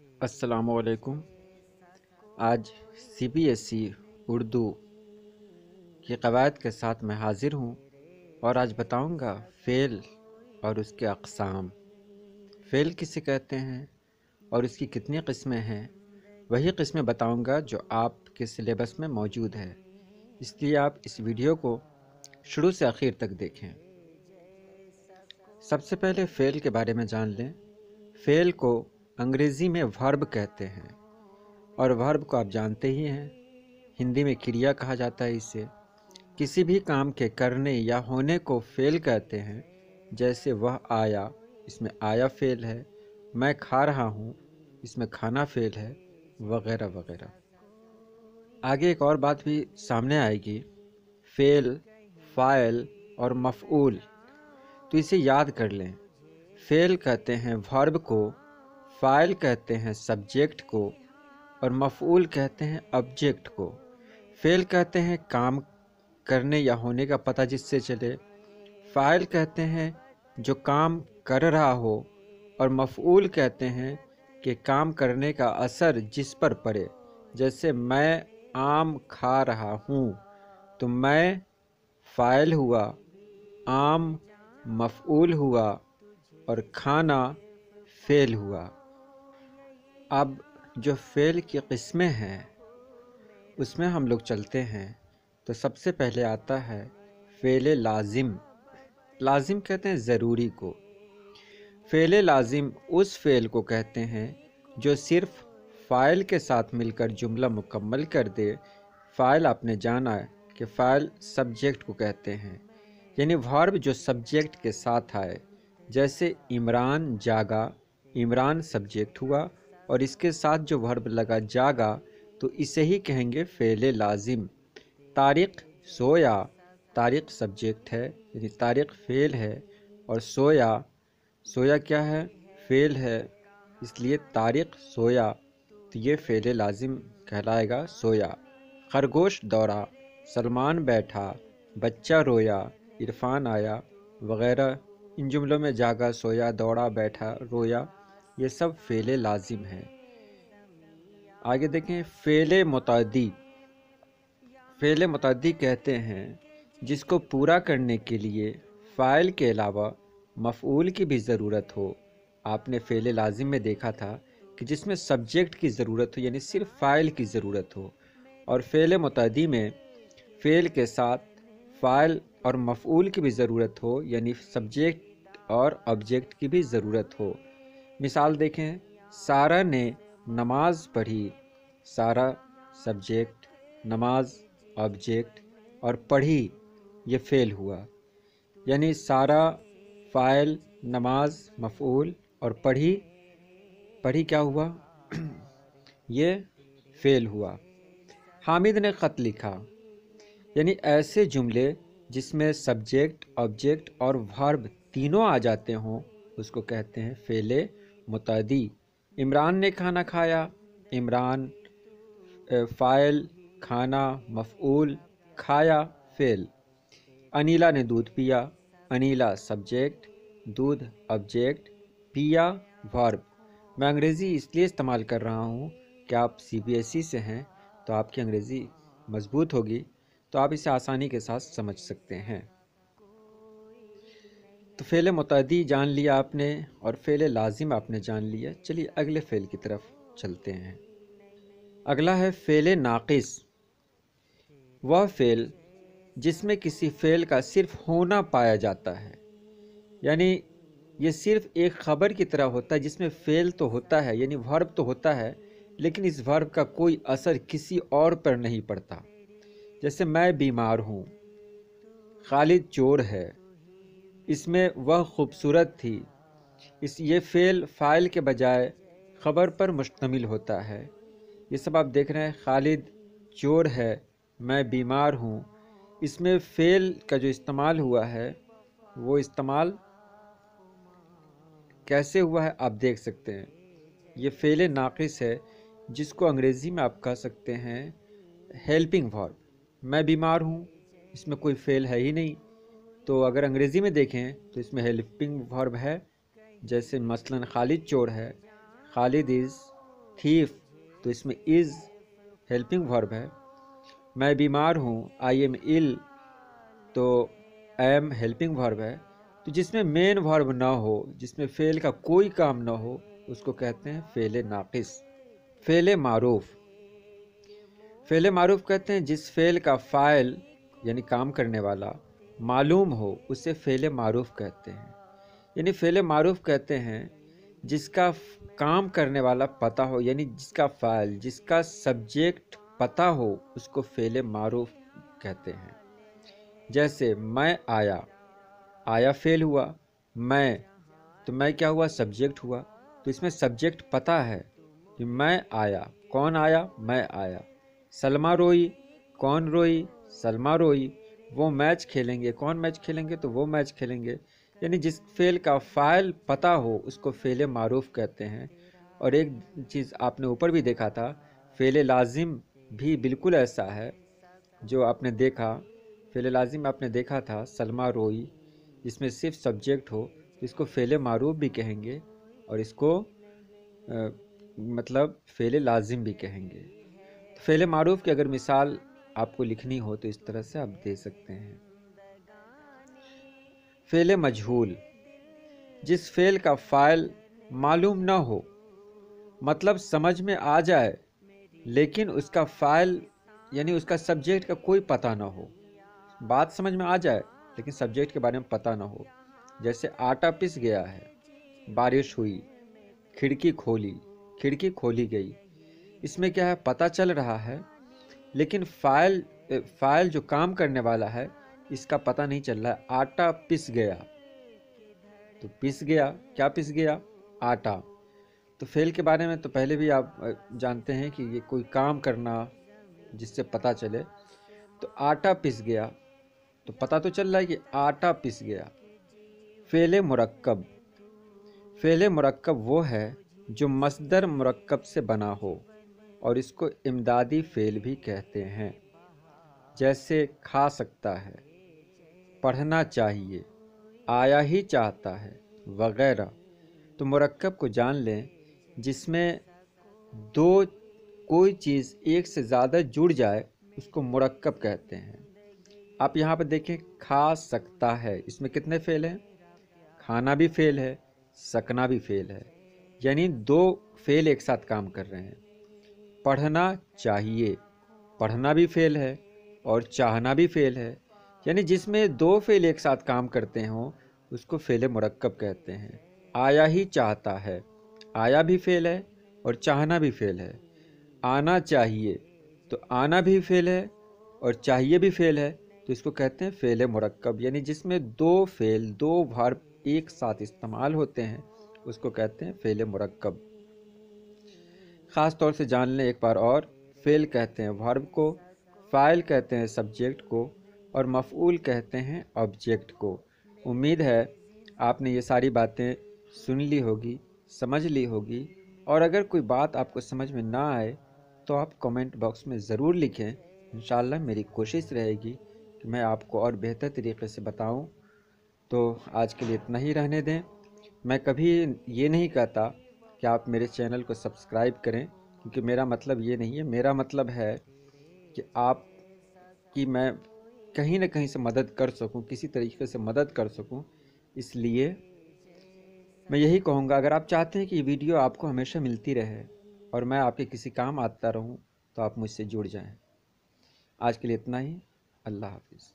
अस्सलामु अलैकुम। आज CBSE उर्दू की क़वायद के साथ मैं हाज़िर हूँ और आज बताऊँगा फ़ेल और उसके अक़साम। फ़ेल किसे कहते हैं और उसकी कितनी क़िस्में हैं, वही क़िस्में बताऊँगा जो आपके सिलेबस में मौजूद है, इसलिए आप इस वीडियो को शुरू से आखिर तक देखें। सबसे पहले फ़ेल के बारे में जान लें। फ़ेल को अंग्रेज़ी में वर्ब कहते हैं और वर्ब को आप जानते ही हैं, हिंदी में क्रिया कहा जाता है इसे। किसी भी काम के करने या होने को फ़ेल कहते हैं, जैसे वह आया, इसमें आया फ़ेल है, मैं खा रहा हूँ, इसमें खाना फ़ेल है, वगैरह वगैरह। आगे एक और बात भी सामने आएगी, फ़ेल, फ़ाइल और मफ़ऊल, तो इसे याद कर लें। फ़ेल कहते हैं वर्ब को, फ़ाइल कहते हैं सब्जेक्ट को और मफ़ऊल कहते हैं ऑब्जेक्ट को। फ़ेल कहते हैं काम करने या होने का पता जिससे चले, फ़ाइल कहते हैं जो काम कर रहा हो और मफ़ऊल कहते हैं कि काम करने का असर जिस पर पड़े। जैसे मैं आम खा रहा हूँ, तो मैं फ़ाइल हुआ, आम मफ़ऊल हुआ और खाना फ़ेल हुआ। अब जो फ़ेल की क़िस्में हैं उसमें हम लोग चलते हैं, तो सबसे पहले आता है फ़ेल लाज़िम। लाज़िम कहते हैं ज़रूरी को। फ़ेल लाज़िम उस फ़ेल को कहते हैं जो सिर्फ़ फ़ाइल के साथ मिलकर जुमला मुकम्मल कर दे। फ़ाइल आपने जाना है कि फ़ाइल सब्जेक्ट को कहते हैं, यानी वर्ब जो सब्जेक्ट के साथ आए। जैसे इमरान जागा, इमरान सब्जेक्ट हुआ और इसके साथ जो वर्ब लगा जागा, तो इसे ही कहेंगे फ़ेल लाज़िम। तारिक सोया, तारिक सब्जेक्ट है यानी तारिक फ़ेल है और सोया, सोया क्या है, फ़ेल है, इसलिए तारिक सोया, तो ये फ़ेल लाज़िम कहलाएगा सोया। खरगोश दौड़ा, सलमान बैठा, बच्चा रोया, इरफान आया वगैरह, इन जुमलों में जागा, सोया, दौड़ा, बैठा, रोया, ये सब फ़ेल लाज़िम हैं। आगे देखें फ़ेल मुतअद्दी। फ़ेल मुतअद्दी कहते हैं जिसको पूरा करने के लिए फ़ाइल के अलावा मफ़ऊल की भी ज़रूरत हो। आपने फ़ेल लाज़िम में देखा था कि जिसमें सब्जेक्ट की ज़रूरत हो, यानी सिर्फ फ़ाइल की ज़रूरत हो, और फ़ेल मुतअद्दी में फ़ेल के साथ फ़ाइल और मफ़ऊल की भी ज़रूरत हो, यानी सब्जेक्ट और ऑब्जेक्ट की भी ज़रूरत हो। मिसाल देखें, सारा ने नमाज पढ़ी, सारा सब्जेक्ट, नमाज ऑब्जेक्ट और पढ़ी ये फ़ेल हुआ, यानी सारा फ़ाइल, नमाज मफ़ऊल और पढ़ी, पढ़ी क्या हुआ ये फ़ेल हुआ। हामिद ने ख़त लिखा, यानी ऐसे जुमले जिसमें सब्जेक्ट, ऑब्जेक्ट और वर्ब तीनों आ जाते हों, उसको कहते हैं फ़ेल मुतअद्दी। इमरान ने खाना खाया, इमरान फ़ाइल, खाना मफ़ऊल, खाया फ़ेल। अनीला ने दूध पिया, अनीला सब्जेक्ट, दूध ऑब्जेक्ट, पिया वर्ब। मैं अंग्रेज़ी इसलिए इस्तेमाल कर रहा हूँ कि आप CBSE से हैं, तो आपकी अंग्रेज़ी मज़बूत होगी, तो आप इसे आसानी के साथ समझ सकते हैं। तो फ़ेल मुतअद्दी जान लिया आपने और फ़ेल लाज़िम आपने जान लिया। चलिए अगले फ़ेल की तरफ चलते हैं। अगला है फ़ेल नाक़िस। वह फ़ेल जिसमें किसी फ़ेल का सिर्फ होना पाया जाता है, यानी ये सिर्फ एक ख़बर की तरह होता है जिसमें फ़ेल तो होता है, यानी वर्ब तो होता है, लेकिन इस वर्ब का कोई असर किसी और पर नहीं पड़ता। जैसे मैं बीमार हूँ, खालिद चोर है, इसमें वह खूबसूरत थी, ये फ़ेल फ़ाइल के बजाय ख़बर पर मुश्तमिल होता है। ये सब आप देख रहे हैं, खालिद चोर है, मैं बीमार हूँ, इसमें फ़ेल का जो इस्तेमाल हुआ है वो इस्तेमाल कैसे हुआ है आप देख सकते हैं। ये फ़ेल नाक़िस है जिसको अंग्रेज़ी में आप कह सकते हैं हेल्पिंग वर्ब। मैं बीमार हूँ, इसमें कोई फ़ेल है ही नहीं, तो अगर अंग्रेज़ी में देखें तो इसमें हेल्पिंग वर्ब है। जैसे मसलन खालिद चोर है, खालिद इज़ thief तो इसमें is हेल्पिंग वर्ब है। मैं बीमार हूँ, आई एम इल तो एम हेल्पिंग वर्ब है। तो जिसमें मेन वर्ब ना हो, जिसमें फेल का कोई काम ना हो, उसको कहते हैं फेले नाकिस। फेले मारूफ, फेले मारूफ कहते हैं जिस फेल का फाइल यानी काम करने वाला मालूम हो, उसे फेले मारूफ कहते हैं। यानी फेले मारूफ कहते हैं जिसका काम करने वाला पता हो, यानी जिसका फाइल, जिसका सब्जेक्ट पता हो, उसको फेले मारूफ कहते हैं। जैसे मैं आया, आया फेल हुआ, मैं तो मैं क्या हुआ, सब्जेक्ट हुआ। तो इसमें सब्जेक्ट पता है कि मैं आया, कौन आया, मैं आया। सलमा रोई, कौन रोई, सलमा रोई। वो मैच खेलेंगे, कौन मैच खेलेंगे, तो वो मैच खेलेंगे। यानी जिस फेल का फाइल पता हो उसको फेले मारूफ कहते हैं। और एक चीज़ आपने ऊपर भी देखा था, फेले लाजिम भी बिल्कुल ऐसा है जो आपने देखा। फेले लाजिम आपने देखा था सलमा रोई, जिसमें सिर्फ सब्जेक्ट हो, तो इसको फेले मारूफ भी कहेंगे और इसको मतलब फेले लाजिम भी कहेंगे। तो फेले मारूफ की अगर मिसाल आपको लिखनी हो तो इस तरह से आप दे सकते हैं। फेले मजहूल, जिस फेल का फाइल मालूम ना हो, मतलब समझ में आ जाए लेकिन उसका फाइल यानी उसका सब्जेक्ट का कोई पता ना हो। बात समझ में आ जाए लेकिन सब्जेक्ट के बारे में पता ना हो। जैसे आटा पिस गया है, बारिश हुई, खिड़की खोली, खिड़की खोली गई। इसमें क्या है, पता चल रहा है लेकिन फाइल जो काम करने वाला है इसका पता नहीं चल रहा है। आटा पिस गया, तो पिस गया, क्या पिस गया, आटा। तो फेल के बारे में तो पहले भी आप जानते हैं कि ये कोई काम करना जिससे पता चले। तो आटा पिस गया तो पता तो चल रहा है कि आटा पिस गया। फेले मुरक्कब, फेले मुरक्कब वो है जो मस्दर मुरक्कब से बना हो और इसको इमदादी फेल भी कहते हैं। जैसे खा सकता है, पढ़ना चाहिए, आया ही चाहता है, वगैरह। तो मुरक्कब को जान लें जिसमें दो कोई चीज़ एक से ज़्यादा जुड़ जाए उसको मुरक्कब कहते हैं। आप यहाँ पर देखें, खा सकता है, इसमें कितने फेल हैं, खाना भी फेल है, सकना भी फेल है, यानी दो फेल एक साथ काम कर रहे हैं। पढ़ना चाहिए, पढ़ना भी फेल है और चाहना भी फेल है, यानी जिसमें दो फेल एक साथ काम करते हों उसको फेल मुरक्कब कहते हैं। आया ही चाहता है, आया भी फेल है और चाहना भी फेल है। आना चाहिए, तो आना भी फेल है और चाहिए भी फेल है, तो इसको कहते हैं फेल मुरक्कब। यानी जिसमें दो फेल, दो वर्ब एक साथ इस्तेमाल होते हैं उसको कहते हैं फेल मुरक्कब। ख़ास तौर से जान लें एक बार और, फेल कहते हैं वर्ब को, फ़ाइल कहते हैं सब्जेक्ट को और मफ़ऊल कहते हैं ऑब्जेक्ट को। उम्मीद है आपने ये सारी बातें सुन ली होगी, समझ ली होगी। और अगर कोई बात आपको समझ में ना आए तो आप कमेंट बॉक्स में ज़रूर लिखें। इंशाअल्लाह मेरी कोशिश रहेगी कि मैं आपको और बेहतर तरीके से बताऊं। तो आज के लिए इतना ही रहने दें। मैं कभी ये नहीं कहता कि आप मेरे चैनल को सब्सक्राइब करें, क्योंकि मेरा मतलब ये नहीं है। मेरा मतलब है कि आप कि मैं कहीं ना कहीं से मदद कर सकूं, किसी तरीके से मदद कर सकूं। इसलिए मैं यही कहूँगा, अगर आप चाहते हैं कि ये वीडियो आपको हमेशा मिलती रहे और मैं आपके किसी काम आता रहूं, तो आप मुझसे जुड़ जाएं। आज के लिए इतना ही। अल्लाह हाफिज़।